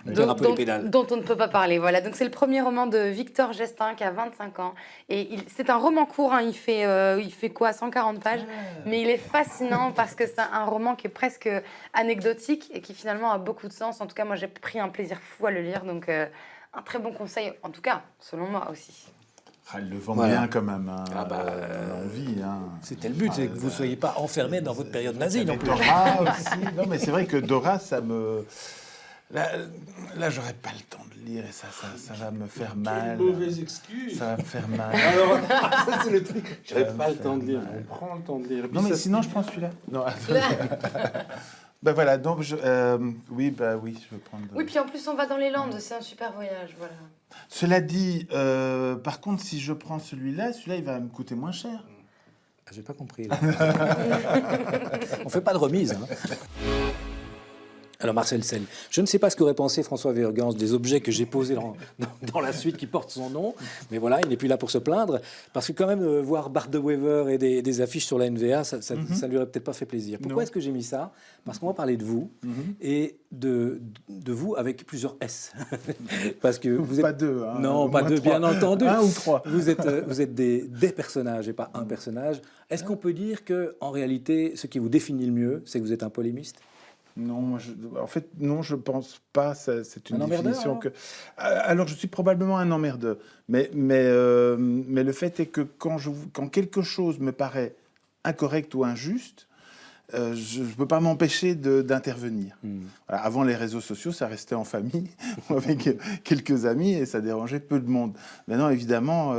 [SPEAKER 5] dont on ne peut pas parler. Voilà. Donc c'est le premier roman de Victor Gestin qui a 25 ans. Et c'est un roman court, hein. Il fait quoi, 140 pages. Mais il est fascinant parce que c'est un roman qui est presque anecdotique et qui finalement a beaucoup de sens. En tout cas, moi j'ai pris un plaisir fou à le lire. Donc un très bon conseil, en tout cas, selon moi aussi.
[SPEAKER 1] Elle le vend bien quand même. Hein.
[SPEAKER 2] Ah bah,
[SPEAKER 1] on a envie. Hein.
[SPEAKER 2] C'était le but, c'est que vous ne soyez pas enfermé dans votre période nazie non plus.
[SPEAKER 1] Dora aussi. Non, mais c'est vrai que Dora, ça me... Là, j'aurais pas le temps de lire et ça va me faire mal.
[SPEAKER 6] Quelle mauvaise excuse.
[SPEAKER 1] Ça va me faire mal.
[SPEAKER 6] Alors, ça c'est le truc. J'aurais pas le temps de lire. On prend le temps de lire.
[SPEAKER 1] Non, mais sinon, je prends celui-là. Non, ben voilà, donc oui, je vais prendre.
[SPEAKER 5] Oui, puis en plus on va dans les Landes, c'est un super voyage, voilà.
[SPEAKER 1] Cela dit, par contre, si je prends celui-là, il va me coûter moins cher.
[SPEAKER 2] J'ai pas compris. Là. On fait pas de remise. Hein. Alors Marcel Sell, je ne sais pas ce qu'aurait pensé François Vergans des objets que j'ai posés dans la suite qui portent son nom, mais voilà, il n'est plus là pour se plaindre, parce que quand même voir Bart de Wever et des affiches sur la NVA, ça ne lui aurait peut-être pas fait plaisir. Pourquoi est-ce que j'ai mis ça? Parce qu'on va parler de vous, et de vous avec plusieurs S. Parce que vous êtes...
[SPEAKER 1] Pas deux. Hein,
[SPEAKER 2] non, pas deux, bien entendu.
[SPEAKER 1] Un ou trois.
[SPEAKER 2] Vous êtes des personnages et pas un personnage. Est-ce qu'on peut dire que, en réalité, ce qui vous définit le mieux, c'est que vous êtes un polémiste?
[SPEAKER 1] Non, en fait, non, je pense pas. C'est une
[SPEAKER 2] Un emmerdeur,
[SPEAKER 1] définition
[SPEAKER 2] alors
[SPEAKER 1] que. Alors, je suis probablement un emmerdeur, mais le fait est que quand quelque chose me paraît incorrect ou injuste, je ne peux pas m'empêcher d'intervenir. Voilà, avant les réseaux sociaux, ça restait en famille, avec quelques amis, et ça dérangeait peu de monde. Maintenant, évidemment,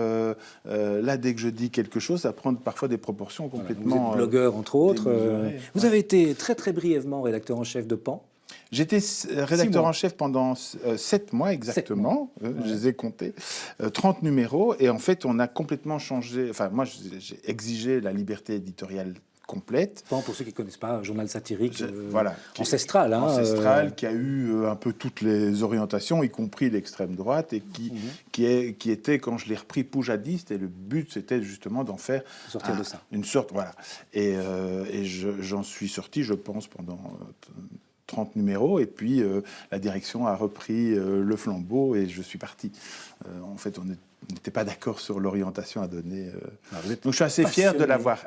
[SPEAKER 1] là, dès que je dis quelque chose, ça prend parfois des proportions complètement...
[SPEAKER 2] Vous êtes blogueur, entre autres.
[SPEAKER 1] démesurées.
[SPEAKER 2] Vous avez été très, très brièvement rédacteur en chef de Pan.
[SPEAKER 1] J'étais rédacteur
[SPEAKER 2] mois.
[SPEAKER 1] en chef pendant 7 mois exactement.
[SPEAKER 2] 7 mois.
[SPEAKER 1] Je les ai comptés. 30 numéros. Et en fait, on a complètement changé... Enfin, moi, j'ai exigé la liberté éditoriale complète.
[SPEAKER 2] Pan, pour ceux qui ne connaissent pas, un journal satirique
[SPEAKER 1] Voilà,
[SPEAKER 2] ancestral. Hein,
[SPEAKER 1] ancestral, qui a eu un peu toutes les orientations, y compris l'extrême droite, et qui était, quand je l'ai repris, poujadiste, et le but, c'était justement d'en faire
[SPEAKER 2] sortir de ça.
[SPEAKER 1] Une sorte, voilà. Et j'en suis sorti, je pense, pendant 30 numéros, et puis la direction a repris le flambeau, et je suis parti. En fait, on n'était pas d'accord sur l'orientation à donner. Donc je suis assez fier de l'avoir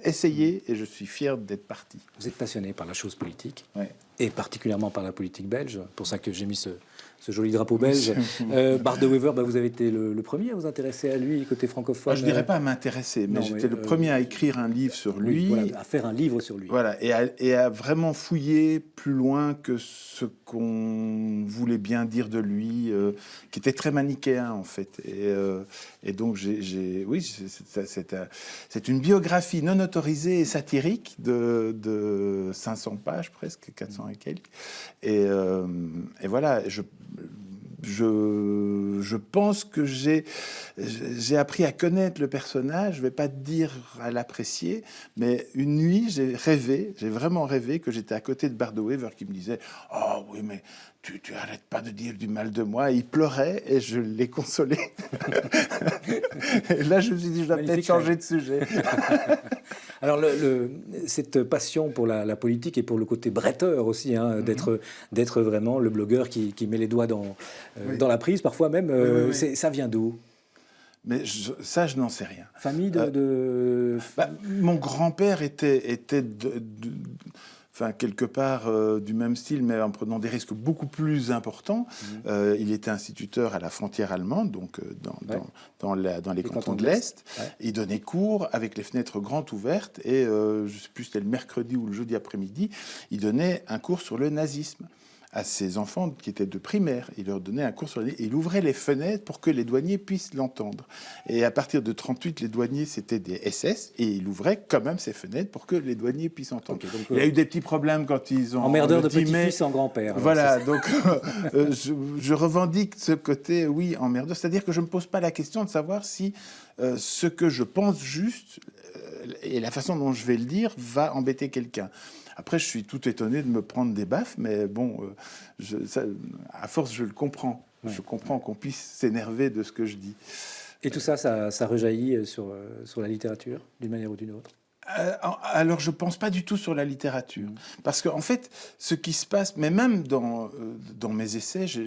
[SPEAKER 1] essayé, et je suis fier d'être parti.
[SPEAKER 2] Vous êtes passionné par la chose politique,
[SPEAKER 1] Ouais.
[SPEAKER 2] et particulièrement par la politique belge. Pour ça que j'ai mis ce joli drapeau belge. Bart de Wever, vous avez été le premier à vous intéresser à lui, côté francophone.
[SPEAKER 1] Je ne dirais pas à m'intéresser, mais j'étais le premier à écrire un livre sur lui.
[SPEAKER 2] Oui, voilà, à faire un livre sur lui.
[SPEAKER 1] Voilà, et à vraiment fouiller plus loin que ce qu'on voulait bien dire de lui, qui était très manichéen, en fait. Et donc, oui, c'est une biographie non autorisée et satirique de 500 pages, presque, 400 et quelques. Et voilà, je pense que j'ai appris à connaître le personnage. Je ne vais pas dire à l'apprécier, mais une nuit, j'ai vraiment rêvé que j'étais à côté de Bart de Wever qui me disait « Oh oui, mais tu arrêtes pas de dire du mal de moi ». Et il pleurait et je l'ai consolé. Et là, je me suis dit « Je dois peut-être changer de sujet ».
[SPEAKER 2] Alors, cette passion pour la politique et pour le côté bretteur aussi, hein, d'être vraiment le blogueur qui met les doigts dans la prise, parfois même,
[SPEAKER 1] Oui.
[SPEAKER 2] ça vient d'où?
[SPEAKER 1] Mais ça, je n'en sais rien.
[SPEAKER 2] Famille
[SPEAKER 1] Mon grand-père était enfin, quelque part du même style, mais en prenant des risques beaucoup plus importants. Il était instituteur à la frontière allemande, donc dans les cantons de l'Est.
[SPEAKER 2] Ouais.
[SPEAKER 1] Il donnait cours avec les fenêtres grandes ouvertes, et je ne sais plus si c'était le mercredi ou le jeudi après-midi, il donnait un cours sur le nazisme à ses enfants qui étaient de primaire. Il leur donnait un cours sur il ouvrait les fenêtres pour que les douaniers puissent l'entendre. Et à partir de 38, les douaniers, c'était des SS, et il ouvrait quand même ses fenêtres pour que les douaniers puissent entendre. Okay, donc, il y a eu des petits problèmes quand ils ont...
[SPEAKER 2] Emmerdeur de petit-fils en grand-père.
[SPEAKER 1] Voilà, donc je revendique ce côté, oui, emmerdeur. C'est-à-dire que je ne me pose pas la question de savoir si ce que je pense juste et la façon dont je vais le dire va embêter quelqu'un. Après, je suis tout étonné de me prendre des baffes, mais bon, à force, je le comprends. Ouais. Je comprends qu'on puisse s'énerver de ce que je dis.
[SPEAKER 2] Et tout ça rejaillit sur la littérature, d'une manière ou d'une autre?
[SPEAKER 1] Alors, je ne pense pas du tout sur la littérature. Parce qu'en fait, ce qui se passe, mais même dans mes essais, je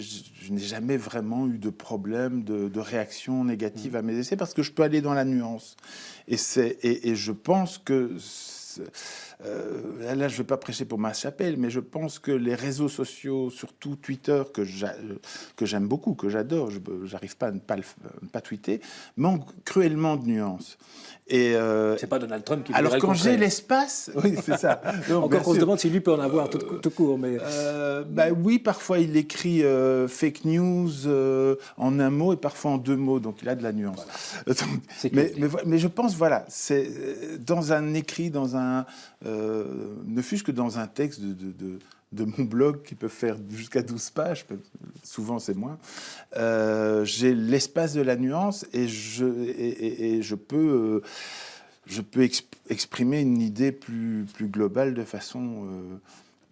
[SPEAKER 1] n'ai jamais vraiment eu de problème, de réaction négative à mes essais, parce que je peux aller dans la nuance. Et je pense que... là, je ne vais pas prêcher pour ma chapelle, mais je pense que les réseaux sociaux, surtout Twitter, que j'aime beaucoup, que j'adore, j'arrive pas à ne pas tweeter, manquent cruellement de nuances.
[SPEAKER 2] C'est pas Donald Trump qui...
[SPEAKER 1] Alors quand j'ai l'espace, oui, c'est ça.
[SPEAKER 2] Donc, encore qu'on se demande si lui peut en avoir tout court, mais...
[SPEAKER 1] oui, parfois il écrit fake news en un mot et parfois en deux mots, donc il a de la nuance. Voilà. Mais je pense, voilà, c'est dans un écrit, ne fût-ce que dans un texte de mon blog qui peut faire jusqu'à 12 pages, souvent c'est moins, j'ai l'espace de la nuance et je peux exprimer une idée plus globale de façon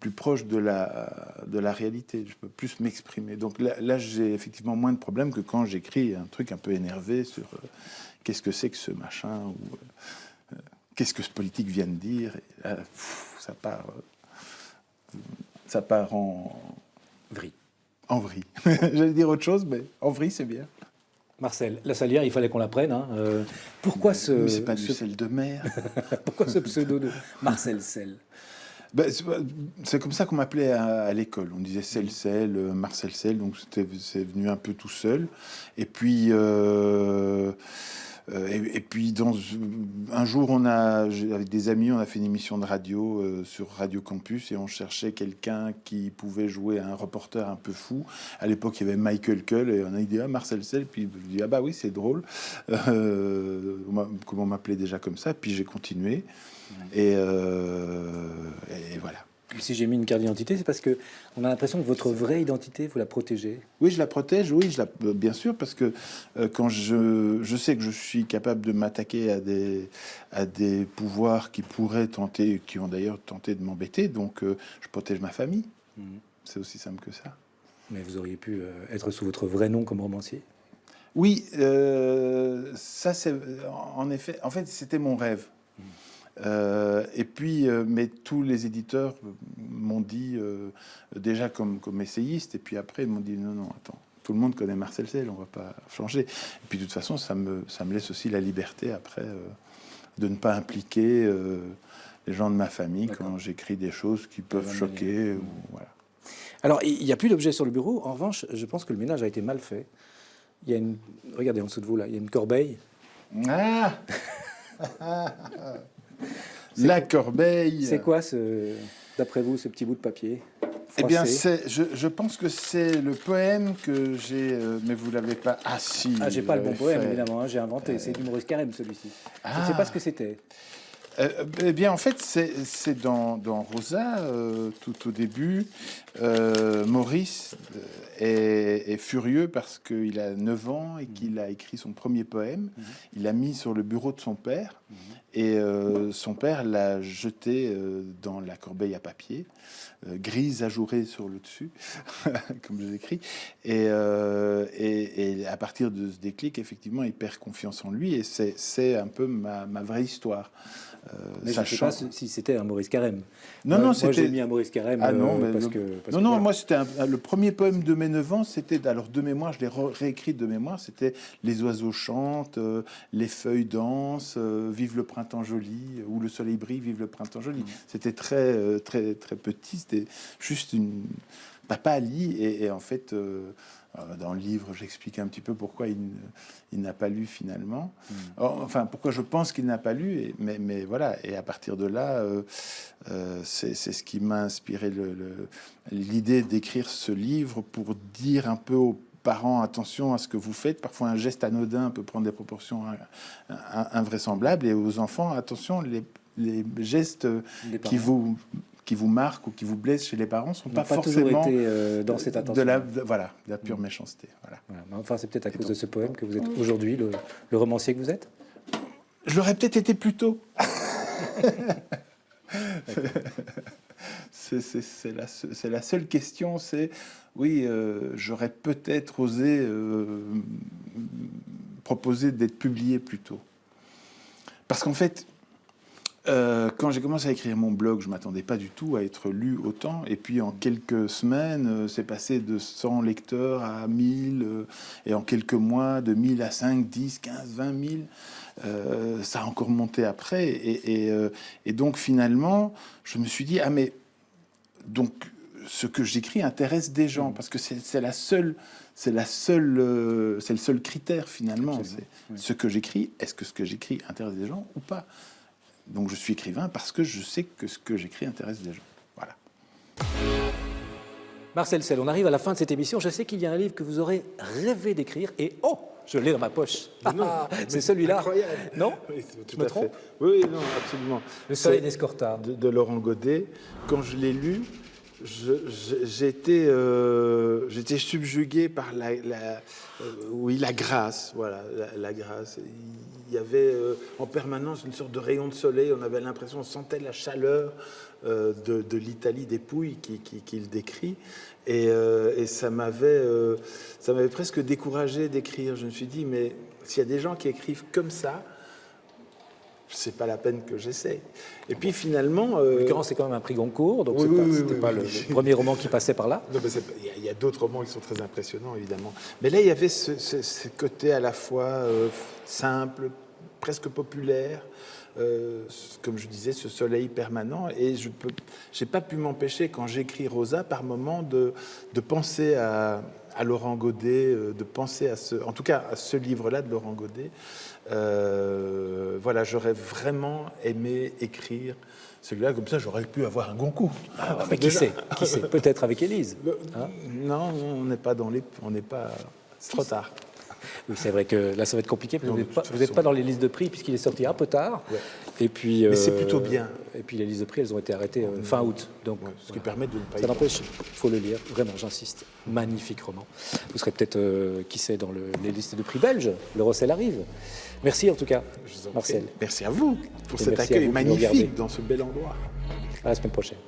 [SPEAKER 1] plus proche de de la réalité. Je peux plus m'exprimer. Donc là, j'ai effectivement moins de problèmes que quand j'écris un truc un peu énervé sur qu'est-ce que c'est que ce machin ou qu'est-ce que ce politique vient de dire. Et là, ça part en
[SPEAKER 2] Vrille.
[SPEAKER 1] En vrille. J'allais dire autre chose, mais en vrille, c'est bien.
[SPEAKER 2] Marcel, la salière, il fallait qu'on la prenne. Hein. Pourquoi ce...
[SPEAKER 1] Mais c'est pas du sel de mer.
[SPEAKER 2] Pourquoi ce pseudo de Marcel Sel?
[SPEAKER 1] Ben, c'est comme ça qu'on m'appelait à l'école. On disait Sel, Marcel Sel, donc c'est venu un peu tout seul. Et puis, un jour, avec des amis, on a fait une émission de radio sur Radio Campus et on cherchait quelqu'un qui pouvait jouer un reporter un peu fou. À l'époque, il y avait Michael Cull et on a dit Marcel Sel. Puis je dis bah oui, c'est drôle. Comment on m'appelait déjà comme ça. Puis j'ai continué. Et voilà.
[SPEAKER 2] Si j'ai mis une carte d'identité, c'est parce que on a l'impression que votre vraie identité, vous la protégez.
[SPEAKER 1] Oui, je la protège, oui, bien sûr, parce que quand je sais que je suis capable de m'attaquer à des pouvoirs qui pourraient tenter, qui ont d'ailleurs tenté de m'embêter, donc je protège ma famille. C'est aussi simple que ça.
[SPEAKER 2] Mais vous auriez pu être sous votre vrai nom comme romancier.
[SPEAKER 1] Oui, ça c'est en effet, en fait, c'était mon rêve. Et puis, mais tous les éditeurs m'ont dit, déjà comme essayiste, et puis après, ils m'ont dit non, attends, tout le monde connaît Marcel Sel, on va pas changer. Et puis, de toute façon, ça me laisse aussi la liberté après de ne pas impliquer les gens de ma famille quand j'écris des choses qui peuvent choquer. Ou, voilà.
[SPEAKER 2] Alors, il n'y a plus d'objets sur le bureau. En revanche, je pense que le ménage a été mal fait. Il y a regardez en dessous de vous là, il y a une corbeille.
[SPEAKER 1] Ah la corbeille.
[SPEAKER 2] C'est quoi, d'après vous, ce petit bout de papier froissé?
[SPEAKER 1] Eh bien, je pense que c'est le poème que j'ai... mais vous l'avez pas... Ah si.
[SPEAKER 2] Ah, j'ai pas le bon poème, évidemment. Hein, j'ai inventé. C'est du Maurice Carême, celui-ci. Je ne sais pas ce que c'était.
[SPEAKER 1] Eh bien, en fait, c'est dans Rosa, tout au début. Maurice est furieux parce qu'il a 9 ans et qu'il a écrit son premier poème. Il l'a mis sur le bureau de son père et son père l'a jeté dans la corbeille à papier, grise ajourée sur le dessus, comme je l'écris. Et à partir de ce déclic, effectivement, il perd confiance en lui et c'est un peu ma vraie histoire.
[SPEAKER 2] Mais je ne sais pas si c'était un Maurice Carême.
[SPEAKER 1] Non,
[SPEAKER 2] moi
[SPEAKER 1] c'était...
[SPEAKER 2] j'ai mis un Maurice Carême parce que
[SPEAKER 1] moi, c'était le premier poème de mes 9 ans, c'était, alors de mémoire, je l'ai réécrit de mémoire, c'était « Les oiseaux chantent, les feuilles dansent, vive le printemps joli, ou le soleil brille, vive le printemps joli ». C'était très, très, très petit, c'était juste une... Papa lit, et en fait... dans le livre, j'explique un petit peu pourquoi il n'a pas lu finalement. Enfin, pourquoi je pense qu'il n'a pas lu, mais voilà. Et à partir de là, c'est ce qui m'a inspiré l'idée d'écrire ce livre pour dire un peu aux parents, attention à ce que vous faites. Parfois, un geste anodin peut prendre des proportions invraisemblables. Et aux enfants, attention, les gestes qui vous marquent ou qui vous blessent chez les parents sont pas forcément
[SPEAKER 2] été, dans cette attention.
[SPEAKER 1] de la pure méchanceté. Voilà.
[SPEAKER 2] Mais enfin, c'est peut-être à cause de ce poème que vous êtes aujourd'hui le romancier que vous êtes.
[SPEAKER 1] Je l'aurais peut-être été plus tôt. C'est la seule question. C'est oui, j'aurais peut-être osé proposer d'être publié plus tôt. Parce qu'en fait, quand j'ai commencé à écrire mon blog, je ne m'attendais pas du tout à être lu autant. Et puis en quelques semaines, c'est passé de 100 lecteurs à 1000. Et en quelques mois, de 1000 à 5, 10, 15, 20 000. Ça a encore monté après. Et donc finalement, je me suis dit, ah mais donc ce que j'écris intéresse des gens. Parce que c'est le seul critère finalement. C'est ce que j'écris. Est-ce que ce que j'écris intéresse des gens ou pas? Donc je suis écrivain parce que je sais que ce que j'écris intéresse des gens. Voilà.
[SPEAKER 2] Marcel Sel, on arrive à la fin de cette émission. Je sais qu'il y a un livre que vous aurez rêvé d'écrire et je l'ai dans ma poche. C'est celui-là.
[SPEAKER 1] Incroyable.
[SPEAKER 2] Non?
[SPEAKER 1] Oui,
[SPEAKER 2] je me trompe?
[SPEAKER 1] Oui, non, absolument.
[SPEAKER 2] Le soleil d'Escorta.
[SPEAKER 1] De Laurent Godet. Quand je l'ai lu, j'étais subjugué par la grâce. Voilà, la grâce. Il y avait en permanence une sorte de rayon de soleil. On avait l'impression, on sentait la chaleur de l'Italie des Pouilles qu'il décrit. Et ça m'avait presque découragé d'écrire. Je me suis dit, mais s'il y a des gens qui écrivent comme ça, c'est pas la peine que j'essaie. Et puis finalement...
[SPEAKER 2] En l'occurrence, c'est quand même un prix Goncourt, donc c'était pas le premier roman qui passait par là.
[SPEAKER 1] Il y a d'autres romans qui sont très impressionnants, évidemment. Mais là, il y avait ce côté à la fois simple, presque populaire, comme je disais, ce soleil permanent. Et je n'ai pas pu m'empêcher, quand j'écris Rosa, par moments, de penser à Laurent Godet, de penser en tout cas à ce livre-là de Laurent Godet. Voilà, j'aurais vraiment aimé écrire celui-là, comme ça j'aurais pu avoir un Goncourt.
[SPEAKER 2] Mais qui sait, peut-être avec Élise. Hein,
[SPEAKER 1] non, on n'est pas c'est trop tard.
[SPEAKER 2] oui, c'est vrai que là ça va être compliqué, parce que vous n'êtes pas dans les listes de prix puisqu'il est sorti un peu tard.
[SPEAKER 1] Ouais.
[SPEAKER 2] Et puis,
[SPEAKER 1] mais c'est plutôt bien.
[SPEAKER 2] Et puis les listes de prix, elles ont été arrêtées fin août. Donc,
[SPEAKER 1] ce qui permet de ne pas
[SPEAKER 2] ça n'empêche, il faut le lire, vraiment, j'insiste. Magnifique roman. Vous serez peut-être, qui sait, dans les listes de prix belges. Le Rossel arrive. Merci en tout cas, Marcel.
[SPEAKER 1] Merci à vous pour
[SPEAKER 2] Et
[SPEAKER 1] cet
[SPEAKER 2] merci à
[SPEAKER 1] accueil
[SPEAKER 2] vous qui nous regardez.
[SPEAKER 1] magnifique dans ce bel endroit.
[SPEAKER 2] À la semaine prochaine.